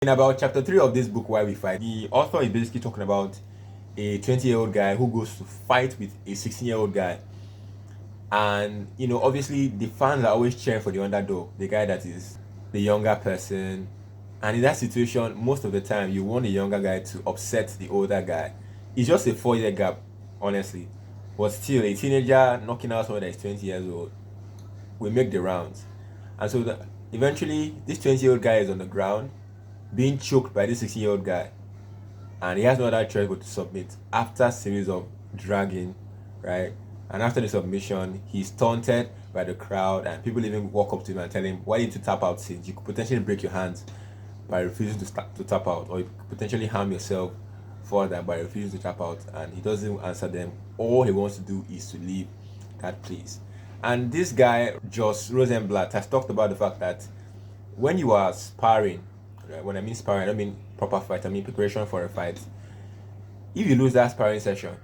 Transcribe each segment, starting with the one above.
In about chapter 3 of this book, Why We Fight, the author is basically talking about a 20-year-old guy who goes to fight with a 16-year-old guy. And, obviously, the fans are always cheering for the underdog, the guy that is the younger person. And in that situation, most of the time, you want the younger guy to upset the older guy. It's just a 4-year gap, honestly. But still, a teenager knocking out someone that is 20 years old will make the rounds. And so eventually, this 20-year-old guy is on the ground being choked by this 16-year-old guy, and he has no other choice but to submit after a series of dragging, right? And after the submission, he's taunted by the crowd, and people even walk up to him and tell him, "Why didn't you tap out since? You could potentially break your hands by refusing to tap out, or you could potentially harm yourself further by refusing to tap out." And he doesn't answer them. All he wants to do is to leave that place. And this guy, Josh Rosenblatt, has talked about the fact that when you are sparring, right, when I mean sparring, I don't mean proper fight, I mean preparation for a fight. If you lose that sparring session,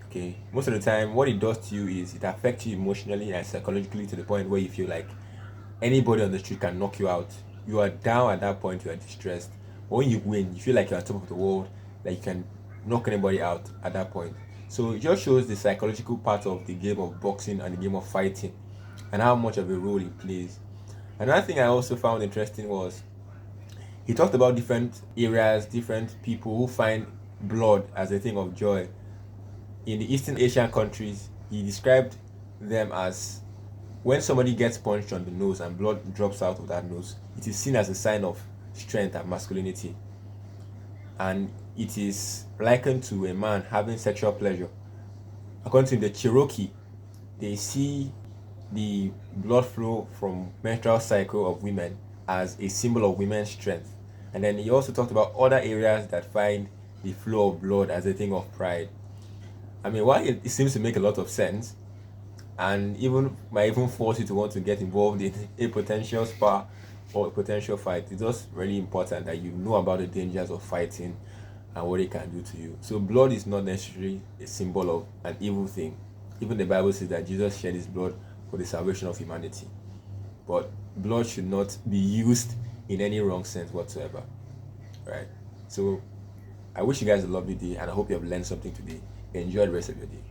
okay, most of the time what it does to you is it affects you emotionally and psychologically to the point where you feel like anybody on the street can knock you out. You are down at that point, you are distressed. But when you win, you feel like you're on top of the world, that you can knock anybody out at that point. So it just shows the psychological part of the game of boxing and the game of fighting and how much of a role it plays. Another thing I also found interesting was he talked about different areas, different people who find blood as a thing of joy. In the Eastern Asian countries, he described them as when somebody gets punched on the nose and blood drops out of that nose, it is seen as a sign of strength and masculinity. And it is likened to a man having sexual pleasure. According to the Cherokee, they see the blood flow from menstrual cycle of women as a symbol of women's strength. And then he also talked about other areas that find the flow of blood as a thing of pride. I mean, while it seems to make a lot of sense, and even might even force you to want to get involved in a potential spar or a potential fight, it's just really important that you know about the dangers of fighting and what it can do to you. So blood is not necessarily a symbol of an evil thing. Even the Bible says that Jesus shed his blood for the salvation of humanity. But blood should not be used in any wrong sense whatsoever. Right? So I wish you guys a lovely day, and I hope you have learned something today. Enjoy the rest of your day.